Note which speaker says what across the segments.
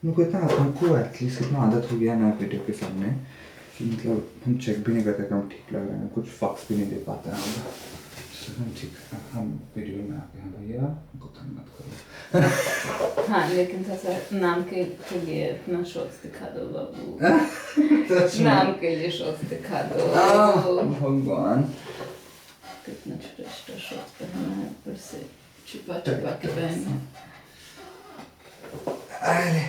Speaker 1: हमको हमको एटलीस्ट इतना आदत हो गया ना वीडियो के सामने कि मतलब हम चेक भी नहीं करते कि हम ठीक लग रहे हैं, कुछ फक्स भी नहीं दे पाते हैं हम। हम ठीक हम वीडियो में आके हैं भैया हमको तंग मत करो।
Speaker 2: हाँ लेकिन नाम के लिए अपना शॉट्स दिखा दो बाबू। नाम के लिए शॉट्स दिखा दो।
Speaker 1: भगवान
Speaker 2: कितना छोटा छोटा शॉट्स पहनना है, ऊपर से छुपा छुपा के पहनना।
Speaker 1: अरे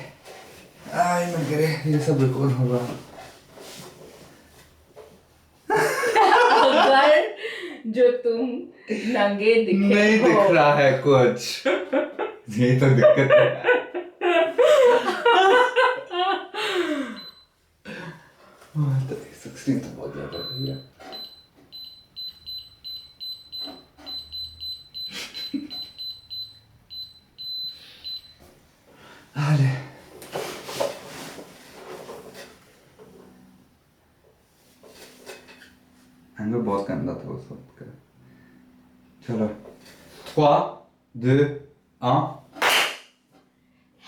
Speaker 1: आई मत करे, ये सब रिकॉर्ड होगा।
Speaker 2: अगर जो तुम नंगे दिखे
Speaker 1: नहीं
Speaker 2: हो,
Speaker 1: दिख रहा है कुछ, ये तो दिक्कत है। तो 16 तो बहुत ज्यादा भैया। अरे एंगल बहुत गंदा था उस वक्त का। चलो 3, 2, 1।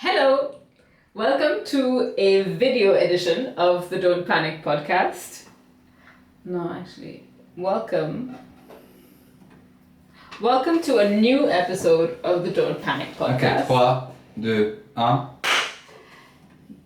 Speaker 2: Hello, welcome to a video edition of the Don't Panic podcast. No, actually, welcome to a new episode of the Don't Panic podcast.
Speaker 1: Okay, 3, 2, 1.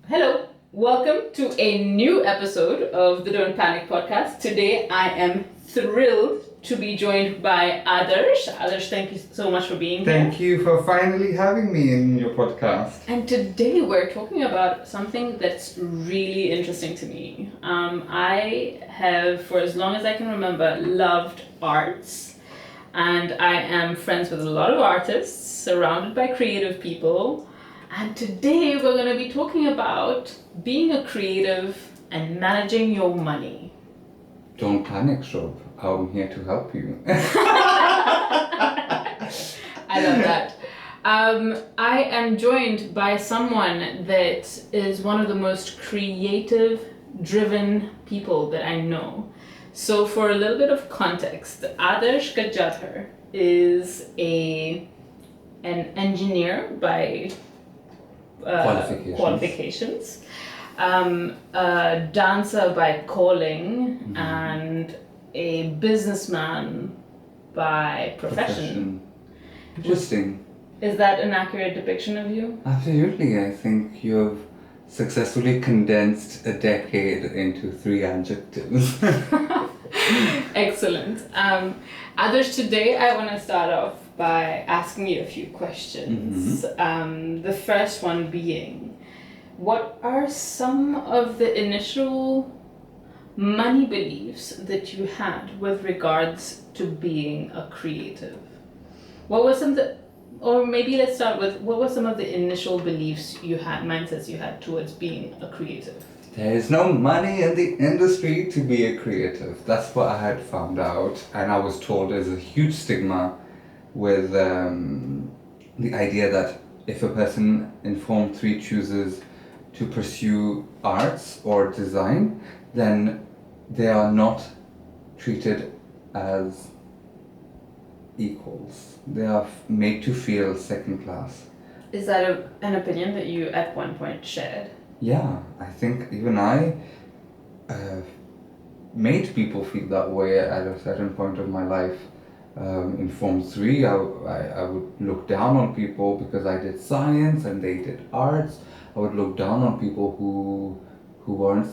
Speaker 2: Hello, welcome to a new episode of the Don't Panic podcast. Today I am thrilled to be joined by Adarsh. Adarsh, thank you so much for being here.
Speaker 1: Thank you for finally having me in your podcast.
Speaker 2: And today we're talking about something that's really interesting to me. I have, for as long as I can remember, loved arts. And I am friends with a lot of artists, surrounded by creative people. And today we're going to be talking about being a creative and managing your money.
Speaker 1: Don't panic, Shob. I'm here to help you.
Speaker 2: I love that. I am joined by someone that is one of the most creative, driven people that I know. So for a little bit of context, Adarsh Gujadhur is an engineer by qualifications, a dancer by calling, and a businessman by profession.
Speaker 1: Interesting.
Speaker 2: Is that an accurate depiction of you?
Speaker 1: Absolutely. I think you've successfully condensed a decade into 3 adjectives.
Speaker 2: Excellent. Adarsh, today I want to start off by asking you a few questions. The first one being, what are some of the initial money beliefs that you had with regards to being a creative? What was or maybe let's start with, what were some of the initial beliefs you had, mindsets you had towards being a creative?
Speaker 1: There is no money in the industry to be a creative. That's what I had found out, and I was told there's a huge stigma with the idea that if a person in Form 3 chooses to pursue arts or design, then they are not treated as equals. They are made to feel second class.
Speaker 2: Is that an opinion that you at one point shared?
Speaker 1: Yeah, I think even I made people feel that way at a certain point of my life. In Form 3, I would look down on people because I did science and they did arts. I would look down on people who weren't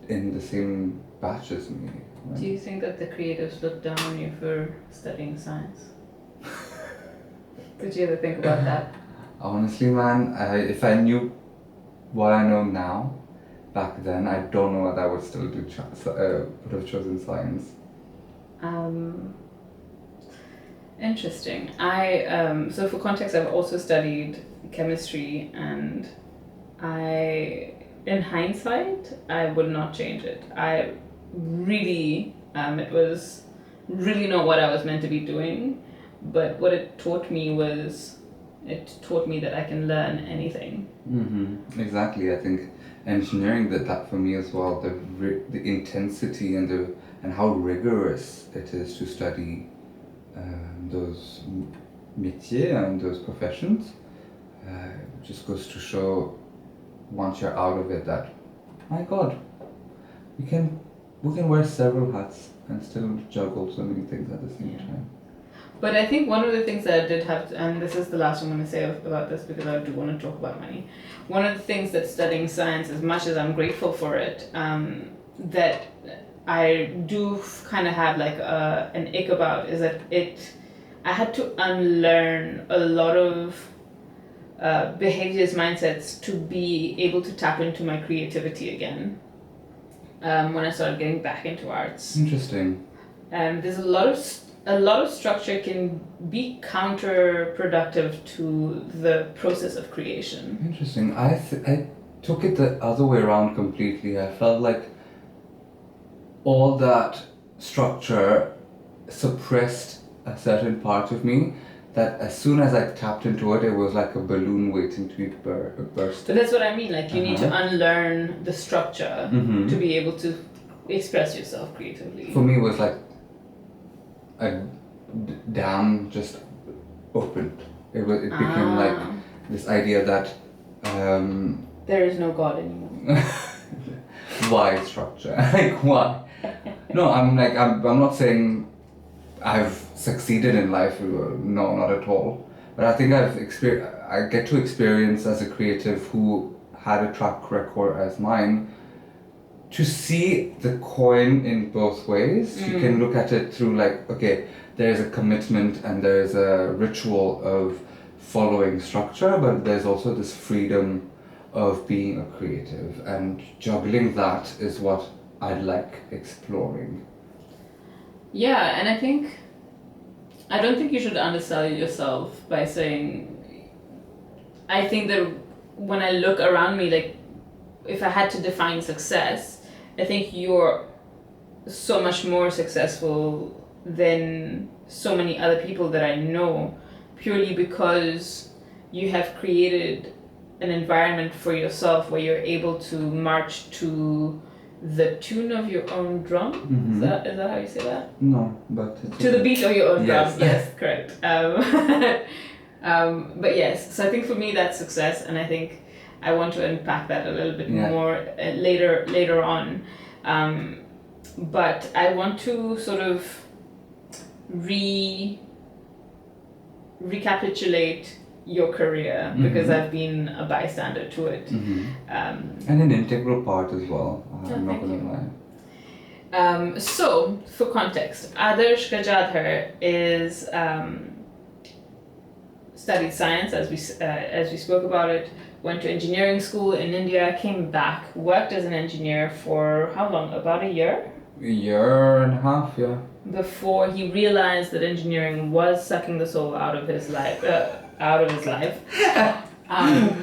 Speaker 1: in the same batch as me. Right?
Speaker 2: Do you think that the creatives look down on you for studying science? Did you ever think about that?
Speaker 1: Honestly, man, if I knew what I know now, back then, I don't know what I would still do. Would have chosen science.
Speaker 2: Interesting. So for context, I've also studied chemistry, and in hindsight, I would not change it. I really, it was really not what I was meant to be doing, but what it taught me that I can learn anything.
Speaker 1: Exactly. I think engineering did that for me as well. The intensity and how rigorous it is to study those métiers and those professions just goes to show once you're out of it that, my God, we can wear several hats and still juggle so many things at the same time.
Speaker 2: But I think one of the things that I did have to, and this is the last I'm going to say about this because I do want to talk about money. One of the things that studying science, as much as I'm grateful for it, that I do kind of have like an ick about is that I had to unlearn a lot of behaviors, mindsets to be able to tap into my creativity again. When I started getting back into arts,
Speaker 1: Interesting.
Speaker 2: There's a lot of structure can be counterproductive to the process of creation.
Speaker 1: Interesting. I took it the other way around completely. I felt like all that structure suppressed a certain part of me that as soon as I tapped into it, it was like a balloon waiting to be burst.
Speaker 2: But that's what I mean. Like you need to unlearn the structure to be able to express yourself creatively.
Speaker 1: For me, it was like a dam just opened. It became like this idea that
Speaker 2: there is no God anymore.
Speaker 1: why structure? Like why? No, I'm not saying I've succeeded in life. No, not at all. But I think I get to experience as a creative who had a track record as mine, to see the coin in both ways. You can look at it through like, okay, there's a commitment and there's a ritual of following structure, but there's also this freedom of being a creative, and juggling that is what I'd like exploring.
Speaker 2: Yeah, and I don't think you should undersell yourself by saying, I think that when I look around me, like, if I had to define success, I think you're so much more successful than so many other people that I know, purely because you have created an environment for yourself where you're able to march to the tune of your own drum. Is that how you say that?
Speaker 1: No, but it's
Speaker 2: to the beat of your own
Speaker 1: yes.
Speaker 2: drum. Yes, correct. But yes, so I think for me that's success, and I think I want to unpack that a little bit more later on. But I want to sort of recapitulate your career because I've been a bystander to it.
Speaker 1: And an integral part as well. I'm not going to lie.
Speaker 2: So, for context, Adarsh Gujadhur is studied science, as we spoke about it, went to engineering school in India, came back, worked as an engineer for how long? About a year?
Speaker 1: A year and a half, yeah.
Speaker 2: Before he realized that engineering was sucking the soul out of his life.
Speaker 1: I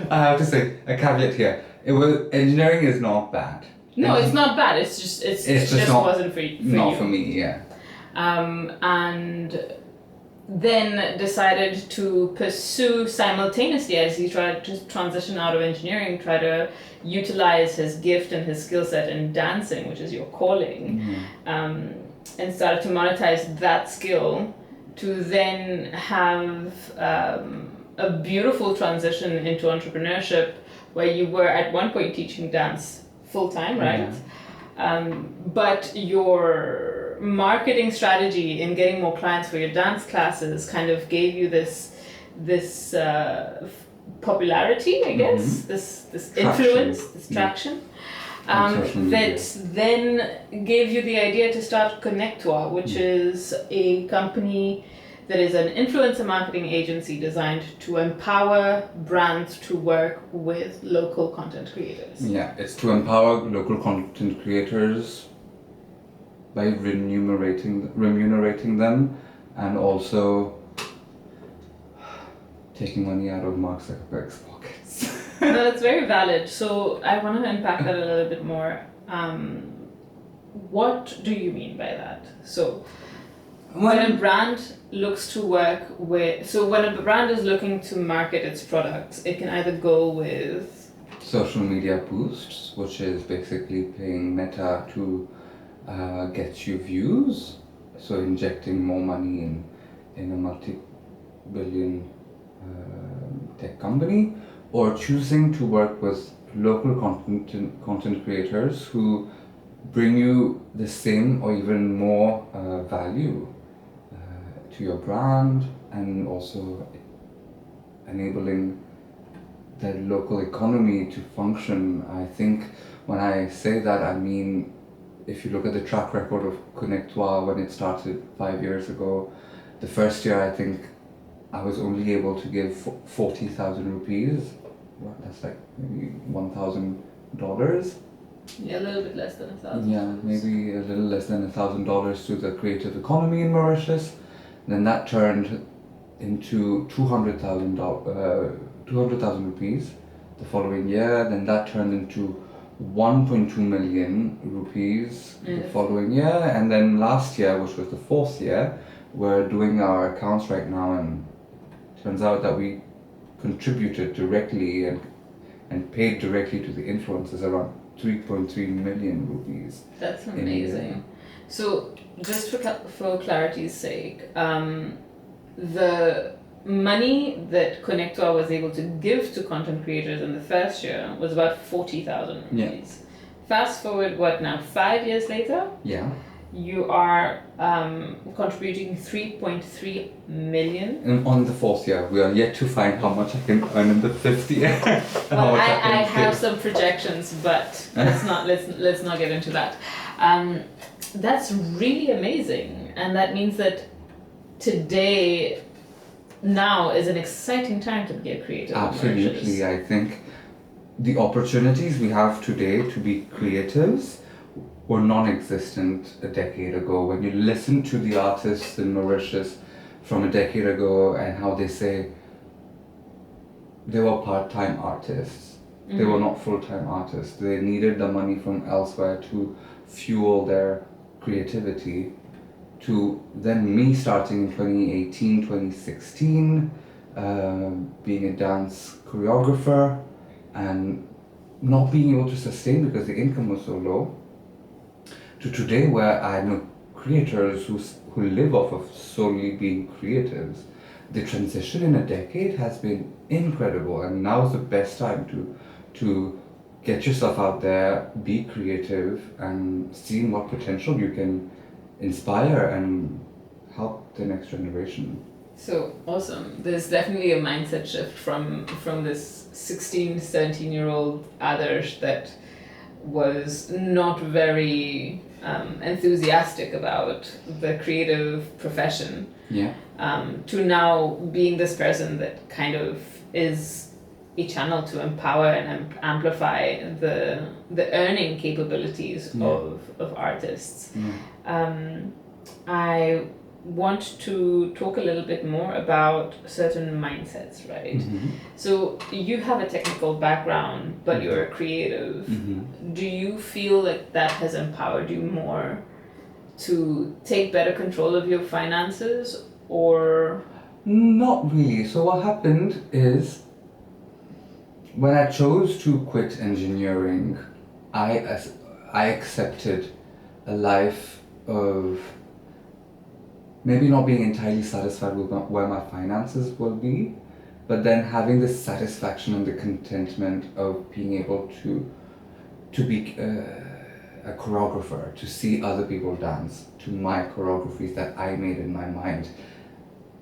Speaker 1: have to say a caveat here. Engineering is not bad.
Speaker 2: No, it's not bad. It's just wasn't for you.
Speaker 1: Not for me, yeah.
Speaker 2: And then decided to pursue simultaneously, as he tried to transition out of engineering, try to utilize his gift and his skill set in dancing, which is your calling, and started to monetize that skill to then have a beautiful transition into entrepreneurship, where you were at one point teaching dance full-time, right? But your marketing strategy in getting more clients for your dance classes kind of gave you this popularity, I guess, this influence, this traction, that then gave you the idea to start Connectua, which is a company that is an influencer marketing agency designed to empower brands to work with local content creators.
Speaker 1: Yeah, it's to empower local content creators by remunerating them, and also taking money out of Mark Zuckerberg's pockets.
Speaker 2: No, that's very valid. So I want to unpack that a little bit more. What do you mean by that? So when a brand looks to work with, so when a brand is looking to market its products, it can either go with
Speaker 1: social media boosts, which is basically paying Meta to get you views, so injecting more money in a multi-billion tech company, or choosing to work with local content creators who bring you the same or even more value to your brand, and also enabling the local economy to function. I think when I say that, I mean, if you look at the track record of Connectoire when it started 5 years ago, the first year I think I was only able to give 40,000 rupees. Well, that's like maybe $1,000.
Speaker 2: Yeah, a little bit less than 1,000.
Speaker 1: Yeah, maybe a little less than $1,000 to the creative economy in Mauritius. Then that turned into 200,000 rupees the following year. Then that turned into 1.2 million rupees the following year. And then last year, which was the fourth year, we're doing our accounts right now, and turns out that we contributed directly and paid directly to the influencers around 3.3 million rupees.
Speaker 2: That's amazing. So, just for clarity's sake, the money that Connectoire was able to give to content creators in the first year was about 40,000 rupees.
Speaker 1: Yeah.
Speaker 2: Fast forward, what now, 5 years later?
Speaker 1: Yeah.
Speaker 2: You are contributing 3.3 million.
Speaker 1: And on the fourth year, we are yet to find how much I can earn in the fifth year.
Speaker 2: Well, I have some projections, but let's not get into that. That's really amazing, and that means that today, now is an exciting time to be a creative.
Speaker 1: Absolutely, I think the opportunities we have today to be creatives were non-existent a decade ago. When you listen to the artists in Mauritius from a decade ago and how they say they were part-time artists, they were not full-time artists. They needed the money from elsewhere to fuel their creativity, to then me starting in 2018, 2016, being a dance choreographer and not being able to sustain because the income was so low, to today where I know creators who live off of solely being creatives. The transition in a decade has been incredible, and now is the best time to get yourself out there, be creative, and seeing what potential you can inspire and help the next generation.
Speaker 2: So awesome. There's definitely a mindset shift from this 16, 17-year-old Adarsh that was not very enthusiastic about the creative profession, to now being this person that kind of is a channel to empower and amplify the earning capabilities of artists. I want to talk a little bit more about certain mindsets, right? So you have a technical background, but you're a creative. Do you feel like that has empowered you more to take better control of your finances, or?
Speaker 1: Not really. So what happened is, when I chose to quit engineering, I accepted a life of maybe not being entirely satisfied with where my finances will be, but then having the satisfaction and the contentment of being able to be a choreographer, to see other people dance to my choreographies that I made in my mind.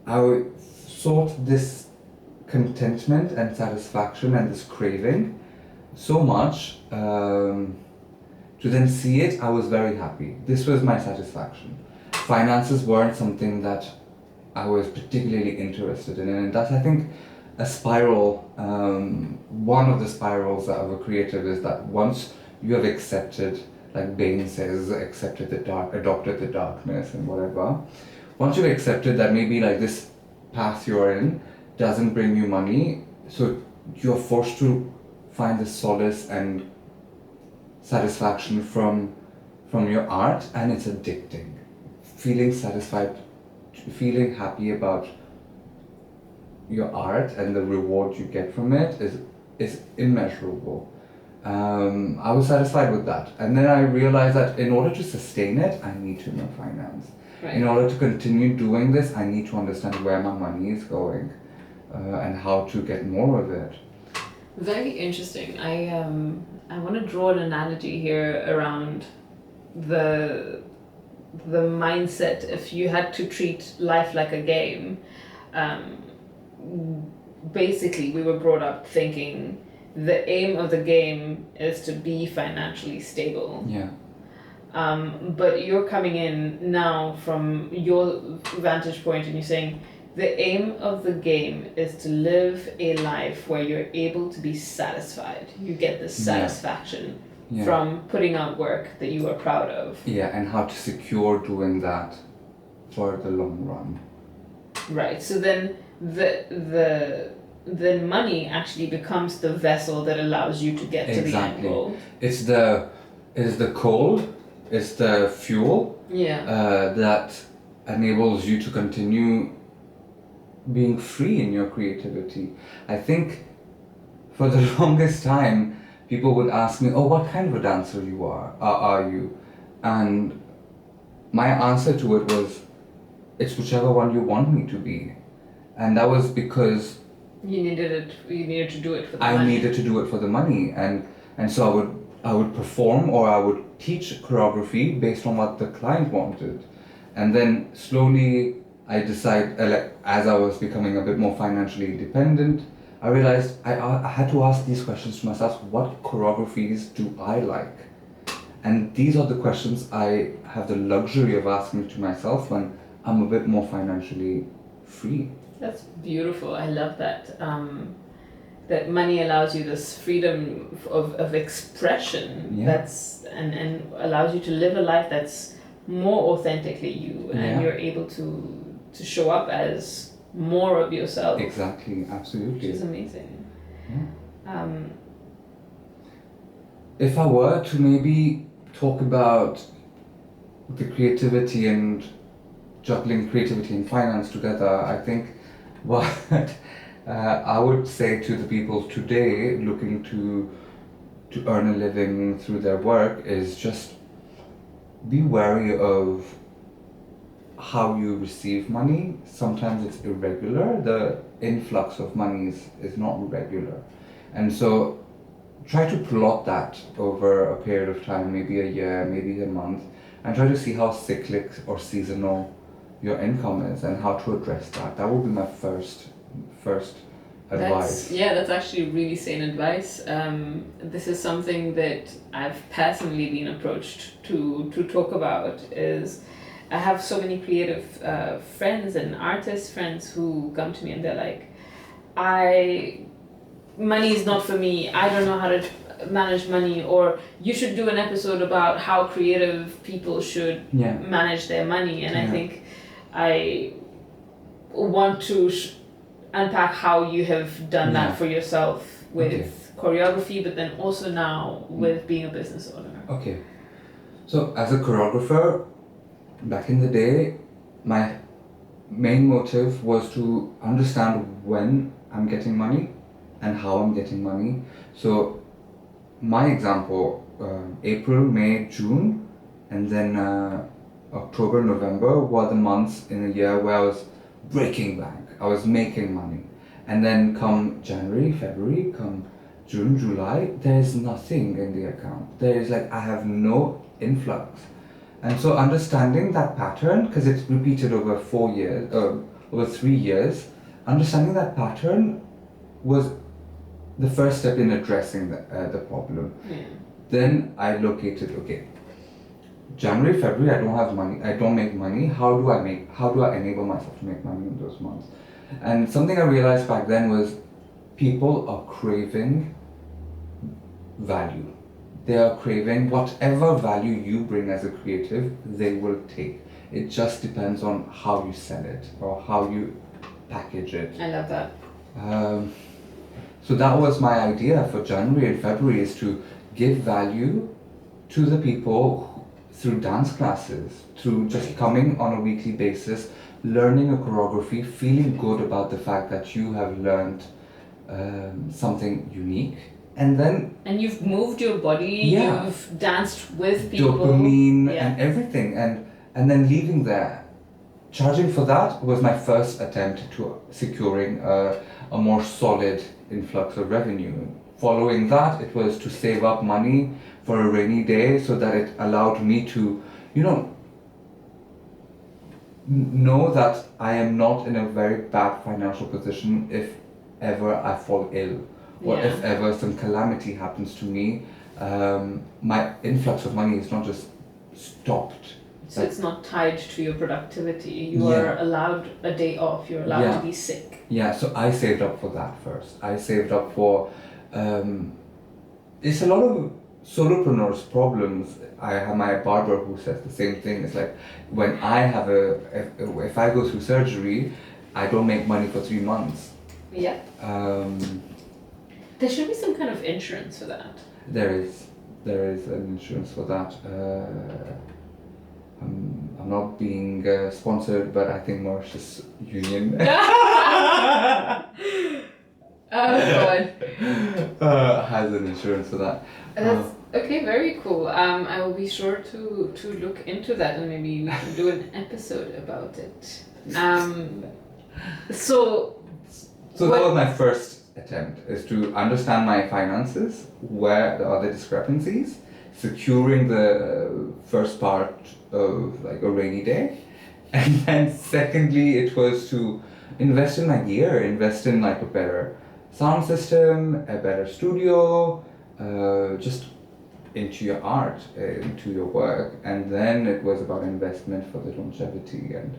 Speaker 1: I sought this contentment and satisfaction and this craving so much, to then see it, I was very happy. This was my satisfaction. Finances weren't something that I was particularly interested in, and that's, I think, a spiral. One of the spirals of a creative is that once you have accepted, like Bain says, adopted the darkness and whatever, once you've accepted that maybe like this path you're in doesn't bring you money, so you're forced to find the solace and satisfaction from your art, and it's addicting. Feeling satisfied, feeling happy about your art and the reward you get from it is immeasurable. I was satisfied with that, and then I realized that in order to sustain it, I need to know finance. Right. In order to continue doing this, I need to understand where my money is going, and how to get more of it.
Speaker 2: Very interesting. I want to draw an analogy here around the mindset. If you had to treat life like a game, um, basically we were brought up thinking the aim of the game is to be financially stable.
Speaker 1: Yeah.
Speaker 2: But you're coming in now from your vantage point and you're saying the aim of the game is to live a life where you're able to be satisfied. You get the satisfaction from putting out work that you are proud of.
Speaker 1: Yeah, and how to secure doing that for the long run.
Speaker 2: Right. So then the money actually becomes the vessel that allows you to get to the end goal.
Speaker 1: It's the coal, it's the fuel that enables you to continue being free in your creativity. I think for the longest time people would ask me, oh, what kind of a dancer are you? And my answer to it was, it's whichever one you want me to be. And that was because
Speaker 2: you needed to do it for the
Speaker 1: money.
Speaker 2: I
Speaker 1: needed to do it for the money, and so I would perform, or I would teach choreography based on what the client wanted. And then slowly I decided, as I was becoming a bit more financially independent, I realized I had to ask these questions to myself. What choreographies do I like? And these are the questions I have the luxury of asking to myself when I'm a bit more financially free.
Speaker 2: That's beautiful. I love that. That money allows you this freedom of expression.
Speaker 1: Yeah.
Speaker 2: That's and allows you to live a life that's more authentically you, and you're able to show up as more of yourself.
Speaker 1: Exactly, absolutely.
Speaker 2: Which is amazing.
Speaker 1: Yeah. If I were to maybe talk about the creativity and juggling creativity and finance together, I think what I would say to the people today looking to earn a living through their work is just be wary of how you receive money. Sometimes it's irregular. The influx of money is not regular. And so try to plot that over a period of time, maybe a year, maybe a month, and try to see how cyclic or seasonal your income is and how to address that. That would be my first advice.
Speaker 2: That's actually really sane advice. This is something that I've personally been approached to talk about. Is I have so many creative friends and artist friends who come to me and they're like, money is not for me. I don't know how to manage money, or you should do an episode about how creative people should manage their money. And I think I want to unpack how you have done that for yourself with choreography, but then also now with being a business owner.
Speaker 1: Okay. So as a choreographer, back in the day, my main motive was to understand when I'm getting money and how I'm getting money. So my example, April, May, June, and then October, November were the months in a year where I was breaking bank. I was making money. And then come January, February, come June, July, there's nothing in the account. I have no influx. And so understanding that pattern, because it's repeated over 3 years, understanding that pattern was the first step in addressing the problem. Then I located, January, February, I don't have money, I don't make money. How do I enable myself to make money in those months? And something I realized back then was people are craving value. They are craving whatever value you bring as a creative, they will take. It just depends on how you sell it or how you package it.
Speaker 2: I love that.
Speaker 1: So that was my idea for January and February, is to give value to the people through dance classes, through just coming on a weekly basis, learning a choreography, feeling good about the fact that you have learned something unique. And
Speaker 2: you've moved your body, you've danced with people.
Speaker 1: Dopamine and everything. And then leaving there. Charging for that was my first attempt to securing a more solid influx of revenue. following that, it was to save up money for a rainy day so that it allowed me to, know that I am not in a very bad financial position if ever I fall ill or
Speaker 2: Yeah.
Speaker 1: if ever some calamity happens to me. My influx of money is not just stopped.
Speaker 2: So it's not tied to your productivity. You
Speaker 1: Yeah.
Speaker 2: are allowed a day off. You're allowed
Speaker 1: Yeah.
Speaker 2: to be sick.
Speaker 1: Yeah, so I saved up for that first. I saved up for. It's a lot of solopreneurs' problems. I have my barber who says the same thing. It's like when I have if I go through surgery, I don't make money for 3 months.
Speaker 2: Yeah.
Speaker 1: Um,
Speaker 2: There should be some kind of insurance for that.
Speaker 1: there is an insurance for that. I'm not being sponsored, but I think Mauritius Union
Speaker 2: Oh god.
Speaker 1: has an insurance for that.
Speaker 2: That's okay, very cool. I will be sure to look into that and maybe we can do an episode about it. So
Speaker 1: So that was my first attempt, is to understand my finances, where there are the discrepancies, securing the first part of like a rainy day, and then secondly it was to invest in my gear, invest in like a better sound system, a better studio, just into your art, into your work, and then it was about investment for the longevity and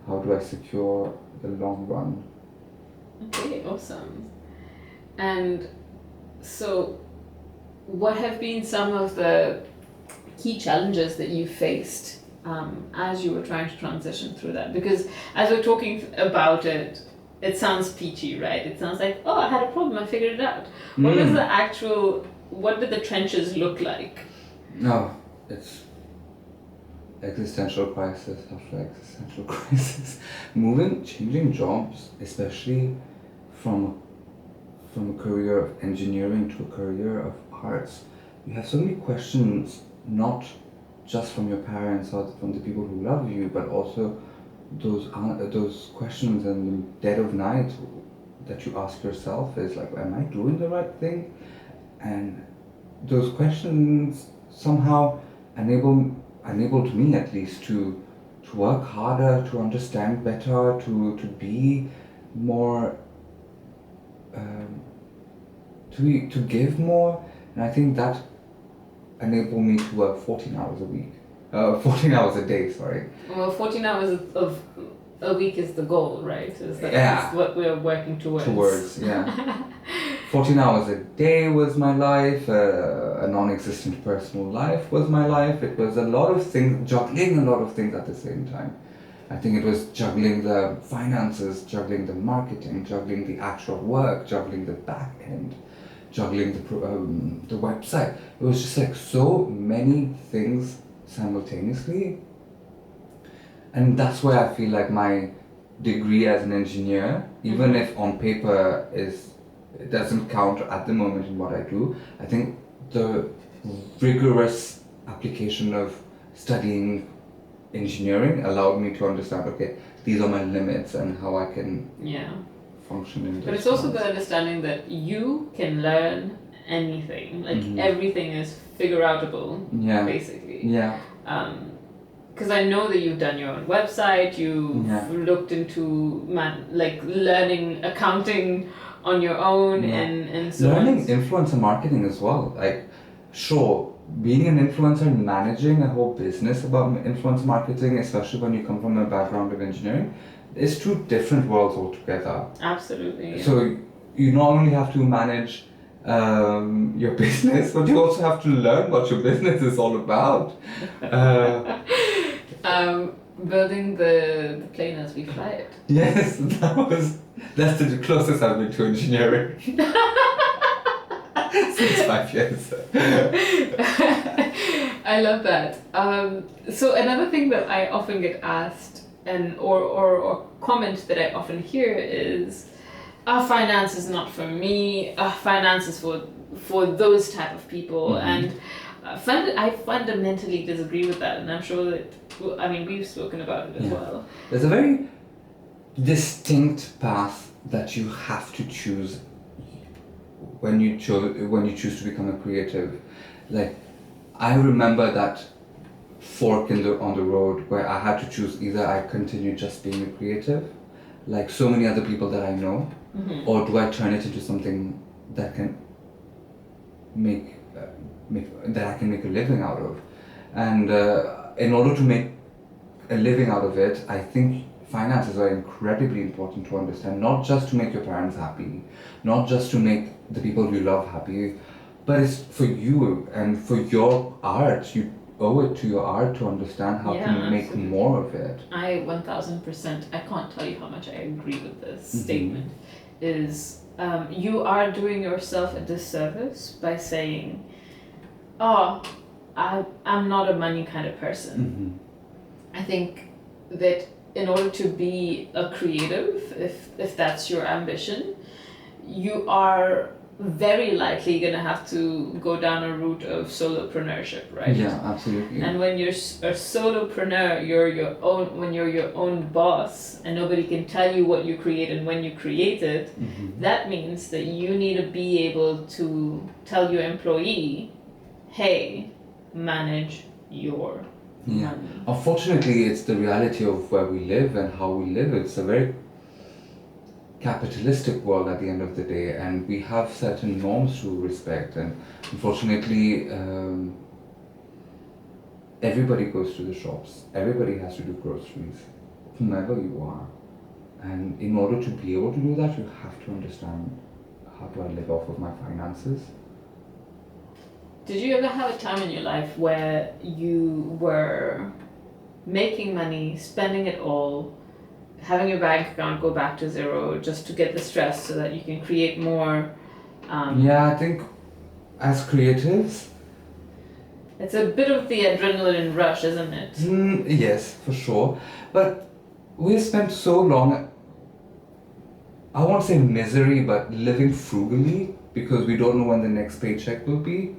Speaker 1: how do I secure the long run.
Speaker 2: okay, awesome. And so what have been some of the key challenges that you faced as you were trying to transition through that? Because as we're talking about it, it sounds peachy, right? It sounds like, oh, I had a problem, I figured it out. What was the actual, what did the trenches look like?
Speaker 1: No, it's existential crisis after existential crisis. Changing jobs, especially from a career of engineering to a career of arts, you have so many questions, not just from your parents or from the people who love you, but also those questions in the dead of night that you ask yourself is like, am I doing the right thing? And those questions somehow enabled me at least to work harder, to understand better, to be more, to give more, and I think that enabled me to work 14 hours a week. 14 hours a day, sorry.
Speaker 2: Well, 14 hours of a week is the goal, right? Is that
Speaker 1: Yeah.
Speaker 2: is what we're working towards.
Speaker 1: Yeah. 14 hours a day was my life, a non-existent personal life was my life. It was a lot of things, juggling a lot of things at the same time. I think it was juggling the finances, juggling the marketing, juggling the actual work, juggling the back end, juggling the website. It was just like so many things simultaneously. And that's where I feel like my degree as an engineer, even if on paper it doesn't count at the moment in what I do, I think the rigorous application of studying engineering allowed me to understand, okay, these are my limits and how I can function in this.
Speaker 2: But it's also the understanding that you can learn anything. Like everything is figure outable, basically.
Speaker 1: Yeah.
Speaker 2: Because I know that you've done your own website, you've looked into learning accounting on your own and so
Speaker 1: learning
Speaker 2: on.
Speaker 1: influencer marketing as well. Like, sure, being an influencer and managing a whole business about influencer marketing, especially when you come from a background of engineering, is two different worlds altogether.
Speaker 2: Absolutely.
Speaker 1: So you not only have to manage your business, but you also have to learn what your business is all about.
Speaker 2: Building the plane as we fly it.
Speaker 1: Yes, that's the closest I've been to engineering. Since 5 years.
Speaker 2: I love that. So another thing that I often get asked or comment that I often hear is, finance is not for me, finance is for those type of people, and I fundamentally disagree with that, and I'm sure that, we've spoken about it as well.
Speaker 1: There's a very distinct path that you have to choose when you choose to become a creative, like I remember that fork on the road where I had to choose either I continue just being a creative, like so many other people that I know, or do I turn it into something that can make that I can make a living out of, and in order to make a living out of it, I think finances are incredibly important to understand, not just to make your parents happy, not just to make the people you love happy, but it's for you and for your art. You owe it to your art to understand how to make
Speaker 2: absolutely.
Speaker 1: more of it.
Speaker 2: I 1000%, I can't tell you how much I agree with this statement, is you are doing yourself a disservice by saying, oh, I'm not a money kind of person. I think that in order to be a creative, if that's your ambition, you are very likely going to have to go down a route of solopreneurship, right?
Speaker 1: Yeah, absolutely.
Speaker 2: And when you're a solopreneur, when you're your own boss and nobody can tell you what you create and when you create it, that means that you need to be able to tell your employee, hey, manage your money.
Speaker 1: Unfortunately, it's the reality of where we live and how we live. It's a very capitalistic world at the end of the day, and we have certain norms to respect, and unfortunately everybody goes to the shops, everybody has to do groceries, whomever you are, and in order to be able to do that, you have to understand, how do I live off of my finances?
Speaker 2: Did you ever have a time in your life where you were making money, spending it all, having your bank account go back to zero just to get the stress so that you can create more?
Speaker 1: Yeah, I think as creatives,
Speaker 2: it's a bit of the adrenaline rush, isn't it?
Speaker 1: Yes, for sure. But we spent so long, I won't say misery, but living frugally, because we don't know when the next paycheck will be,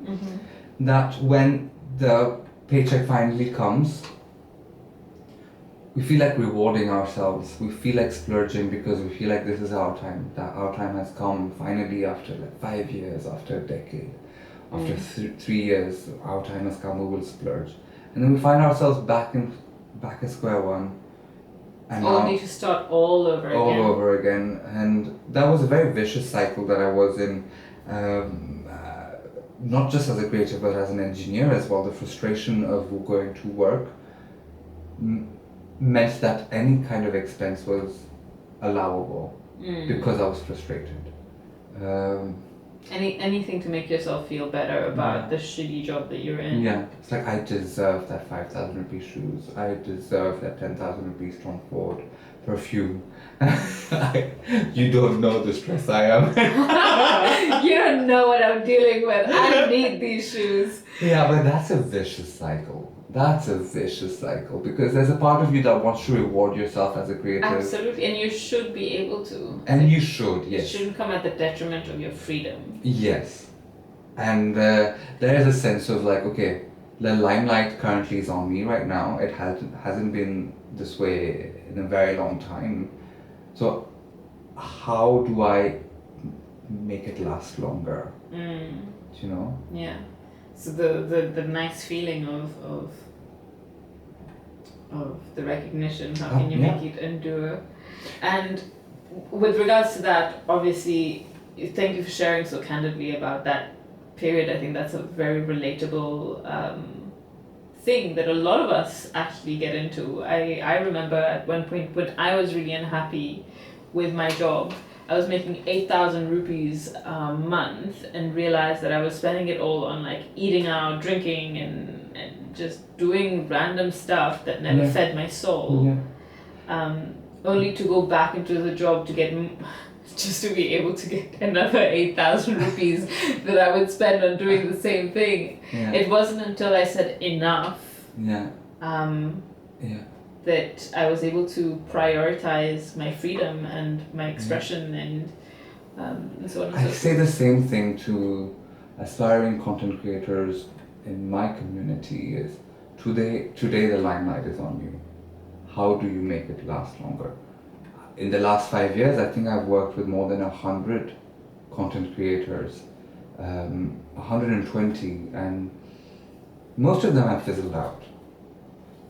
Speaker 1: that when the paycheck finally comes, we feel like rewarding ourselves. We feel like splurging because we feel like this is our time. That our time has come finally after like 5 years, after a decade, after 3 years. Our time has come. We will splurge, and then we find ourselves back at square one, and
Speaker 2: only to start all over
Speaker 1: again. And that was a very vicious cycle that I was in. Not just as a creative, but as an engineer as well. The frustration of going to work meant that any kind of expense was allowable because I was frustrated.
Speaker 2: Anything to make yourself feel better about the shitty job that you're in.
Speaker 1: Yeah, it's like I deserve that 5,000 rupee shoes. I deserve that 10,000 rupees Tom Ford perfume. You don't know the stress I am.
Speaker 2: You don't know what I'm dealing with. I need these shoes.
Speaker 1: Yeah, but that's a vicious cycle. That's a vicious cycle because there's a part of you that wants to reward yourself as a creative.
Speaker 2: Absolutely, and you should be able to.
Speaker 1: And you should, yes.
Speaker 2: It shouldn't come at the detriment of your freedom.
Speaker 1: Yes. And there is a sense of like, okay, the limelight currently is on me right now. It hasn't been this way in a very long time. So how do I make it last longer? You know?
Speaker 2: Yeah. So the nice feeling of the recognition, how can you make it endure? And with regards to that, obviously, thank you for sharing so candidly about that period. I think that's a very relatable thing that a lot of us actually get into. I remember at one point when I was really unhappy with my job, I was making 8,000 rupees a month and realized that I was spending it all on like eating out, drinking, and just doing random stuff that never fed my soul. Only to go back into the job to get just to be able to get another 8,000 rupees that I would spend on doing the same thing. It wasn't until I said enough that I was able to prioritize my freedom and my expression and so on and so forth.
Speaker 1: I say the same thing to aspiring content creators in my community is today the limelight is on you. How do you make it last longer? In the last 5 years, I think I've worked with more than 100 content creators, 120, and most of them have fizzled out.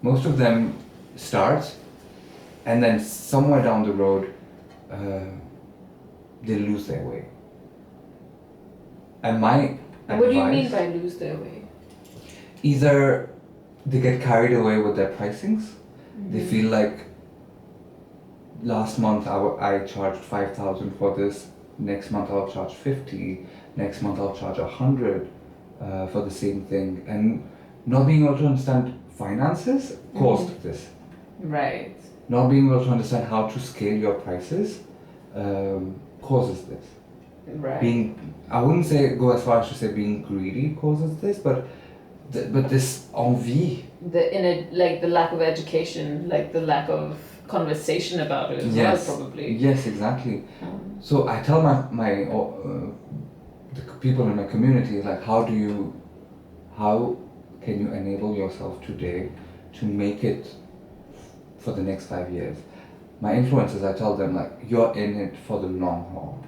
Speaker 1: Most of them start, and then somewhere down the road, they lose their way. And my
Speaker 2: And what do you mean
Speaker 1: advice,
Speaker 2: by lose their way?
Speaker 1: either they get carried away with their pricings. They feel like last month I charged 5,000 for this, next month I'll charge 50, next month I'll charge 100 for the same thing. And not being able to understand finances caused this.
Speaker 2: Right.
Speaker 1: Not being able to understand how to scale your prices causes this.
Speaker 2: Right.
Speaker 1: I wouldn't say go as far as to say being greedy causes this, but this envie.
Speaker 2: The lack of education, like the lack of conversation about it as well, probably.
Speaker 1: Yes, exactly. So I tell the people in my community, like, how can you enable yourself today to make it for the next 5 years? My influencers, I tell them, like, you're in it for the long haul.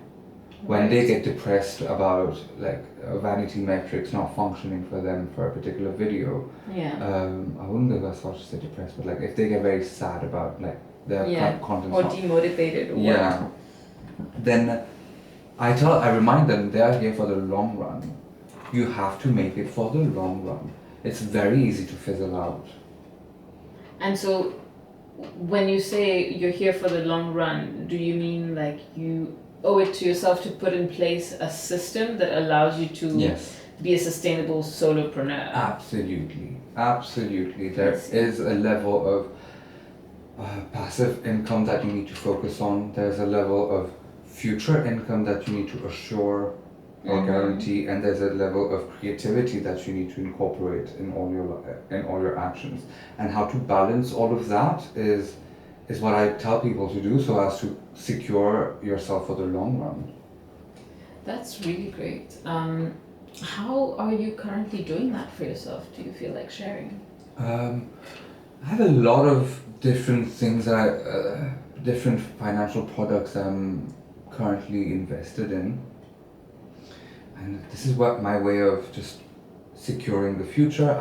Speaker 1: When they get depressed about like vanity metrics not functioning for them for a particular video, I wouldn't go as far as to say depressed, but like if they get very sad about like their content
Speaker 2: or demotivated, or
Speaker 1: then I remind them they are here for the long run. You have to make it for the long run. It's very easy to fizzle out.
Speaker 2: And so, when you say you're here for the long run, do you mean like you owe it to yourself to put in place a system that allows you to be a sustainable solopreneur?
Speaker 1: Absolutely. There is a level of passive income that you need to focus on. There's a level of future income that you need to assure or guarantee, and there's a level of creativity that you need to incorporate in all your actions. And how to balance all of that is what I tell people to do, so as to secure yourself for the long run.
Speaker 2: That's really great. How are you currently doing that for yourself? Do you feel like sharing?
Speaker 1: I have a lot of different things different financial products I'm currently invested in. And this is what my way of just securing the future.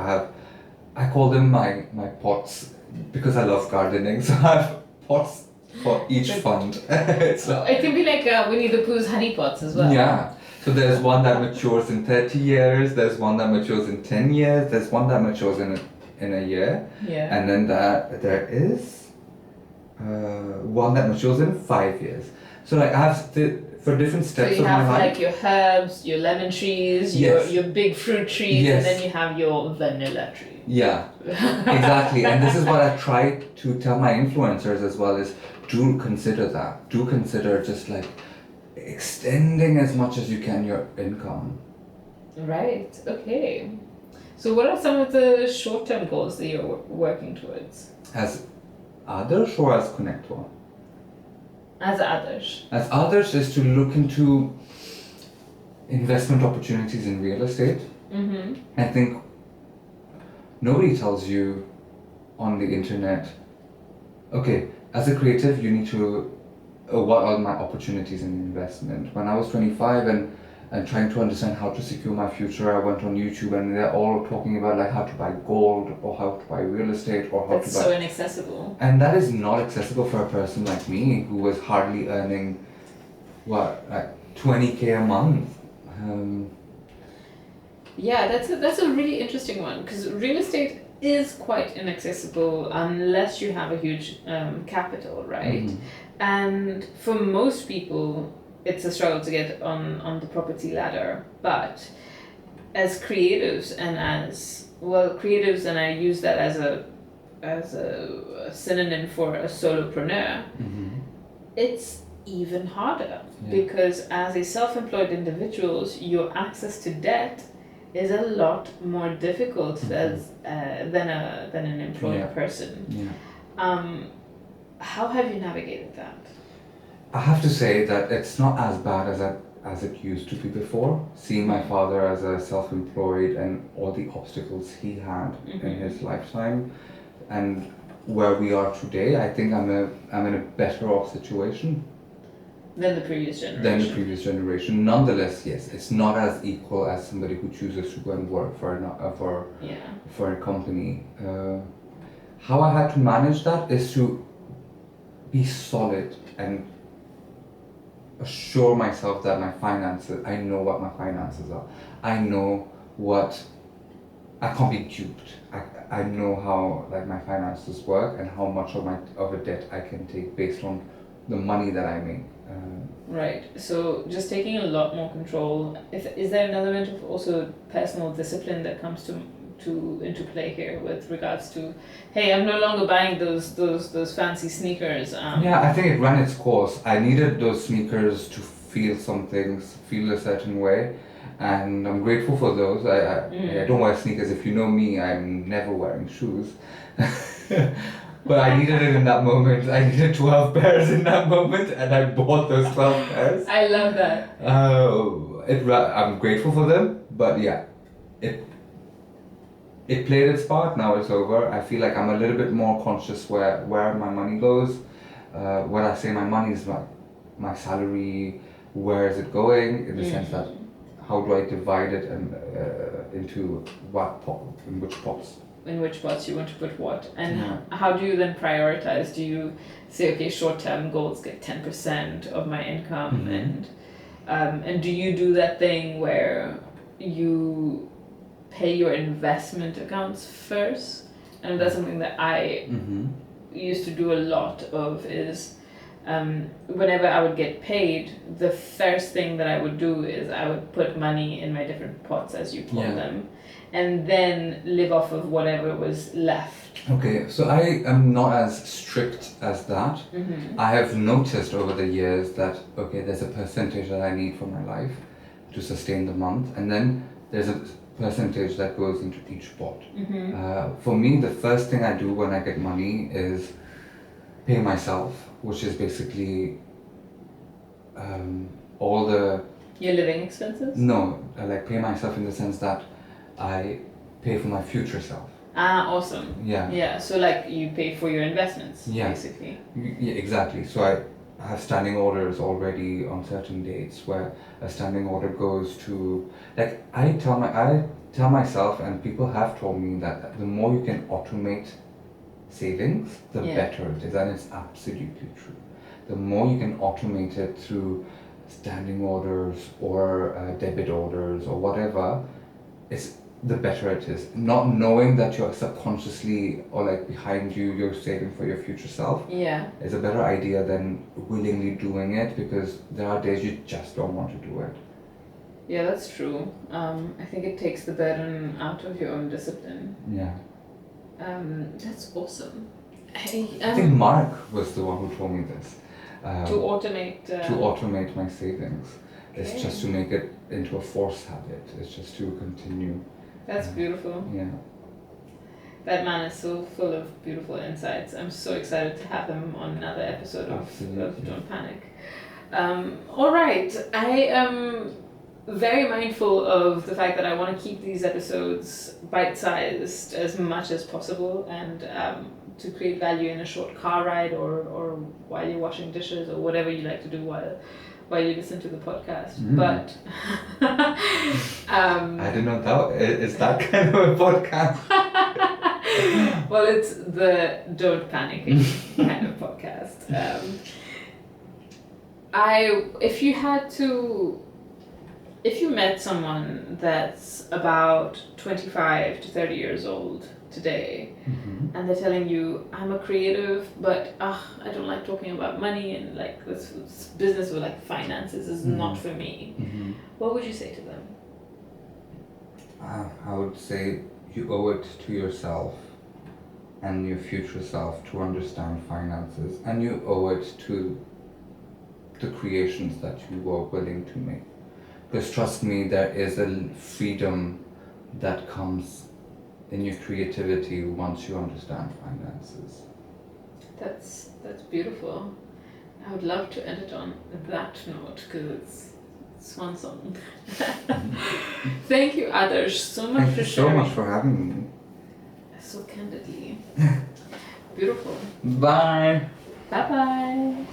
Speaker 1: I call them my pots, because I love gardening, so I have pots for each fund.
Speaker 2: So it can be like Winnie the Pooh's honey pots as well.
Speaker 1: Yeah. So there's one that matures in 30 years, there's one that matures in 10 years, there's one that matures in a year.
Speaker 2: Yeah.
Speaker 1: And then there is one that matures in 5 years. So like I have for different steps of my life.
Speaker 2: So you have like your herbs, your lemon trees, your big fruit trees, and then you have your vanilla tree.
Speaker 1: Yeah, exactly. And this is what I try to tell my influencers as well, is do consider that. Do consider just like extending as much as you can your income.
Speaker 2: Right, okay. So what are some of the short-term goals that you're working towards?
Speaker 1: As Adarsh or as Connector?
Speaker 2: As Adarsh.
Speaker 1: As Adarsh is to look into investment opportunities in real estate. I think nobody tells you on the internet, okay, as a creative, you need to, what are my opportunities in investment? When I was 25 and trying to understand how to secure my future, I went on YouTube and they're all talking about like how to buy gold or how to buy real estate or how
Speaker 2: That's
Speaker 1: to buy...
Speaker 2: so inaccessible.
Speaker 1: And that is not accessible for a person like me who was hardly earning, like 20K a month.
Speaker 2: Yeah, that's a really interesting one, because real estate is quite inaccessible unless you have a huge capital, right? And for most people, it's a struggle to get on the property ladder. But as creatives and I use that as a synonym for a solopreneur, it's even harder, because as a self-employed individuals, your access to debt is a lot more difficult than an employed person. How have you navigated that?
Speaker 1: I have to say that it's not as bad as it used to be before. Seeing my father as a self-employed and all the obstacles he had in his lifetime, and where we are today, I think I'm in a better off situation.
Speaker 2: Than the previous generation.
Speaker 1: than the previous generation. Nonetheless, yes, it's not as equal as somebody who chooses to go and work for a company. How I had to manage that is to be solid and assure myself that I know what my finances are. I know what, I can't be duped. I know how like my finances work and how much of a debt I can take based on the money that I make.
Speaker 2: Right. So just taking a lot more control. Is there an element of also personal discipline that comes into play here with regards to, hey, I'm no longer buying those fancy sneakers.
Speaker 1: Yeah, I think it ran its course. I needed those sneakers to feel a certain way, and I'm grateful for those. I don't wear sneakers. If you know me, I'm never wearing shoes. But I needed it in that moment. I needed 12 pairs in that moment, and I bought those 12 pairs.
Speaker 2: I love that.
Speaker 1: I'm grateful for them, but yeah, it played its part. Now it's over. I feel like I'm a little bit more conscious where my money goes. When I say my money is my salary, where is it going? In the sense that how do I divide it and into in which pots?
Speaker 2: In which pots you want to put what, and how do you then prioritize? Do you say, okay, short-term goals get 10% of my income, and do you do that thing where you pay your investment accounts first? And that's something that I used to do a lot of is whenever I would get paid, the first thing that I would do is I would put money in my different pots, as you call them, and then live off of whatever was left.
Speaker 1: Okay, so I am not as strict as that. I have noticed over the years that, okay, there's a percentage that I need for my life to sustain the month, and then there's a percentage that goes into each pot. For me, the first thing I do when I get money is pay myself, which is basically all the...
Speaker 2: Your living expenses?
Speaker 1: No, I like pay myself in the sense that I pay for my future self.
Speaker 2: Ah, awesome.
Speaker 1: Yeah.
Speaker 2: Yeah, so like you pay for your investments, basically.
Speaker 1: Yeah, exactly. So I have standing orders already on certain dates where a standing order goes to, like I tell myself, and people have told me that the more you can automate savings, the better it is, and it's absolutely true. The more you can automate it through standing orders or debit orders or whatever, the better it is. Not knowing that you're subconsciously or like behind you're saving for your future self is a better idea than willingly doing it, because there are days you just don't want to do it.
Speaker 2: Yeah, that's true. I think it takes the burden out of your own discipline.
Speaker 1: Yeah.
Speaker 2: That's awesome.
Speaker 1: I think Mark was the one who told me this.
Speaker 2: To
Speaker 1: automate my savings. It's just to make it into a force habit. It's just to continue.
Speaker 2: That's beautiful.
Speaker 1: Yeah.
Speaker 2: That man is so full of beautiful insights. I'm so excited to have him on another episode of Don't Panic. All right. I am very mindful of the fact that I want to keep these episodes bite-sized as much as possible, and to create value in a short car ride or while you're washing dishes or whatever you like to do while you listen to the podcast. But
Speaker 1: I didn't know that is that kind of a podcast.
Speaker 2: Well, it's the Don't Panic kind of podcast. If you met someone that's about 25 to 30 years old today, and they're telling you, I'm a creative, but I don't like talking about money, and like this business with like finances is not for me, what would you say to them?
Speaker 1: I would say you owe it to yourself and your future self to understand finances, and you owe it to the creations that you are willing to make. Because trust me, there is a freedom that comes in your creativity once you understand finances.
Speaker 2: That's beautiful. I would love to end it on that note, because it's swan song. Thank you, Adarsh, so much for sharing. Thank you
Speaker 1: so much for having me.
Speaker 2: So candidly. Beautiful.
Speaker 1: Bye.
Speaker 2: Bye-bye.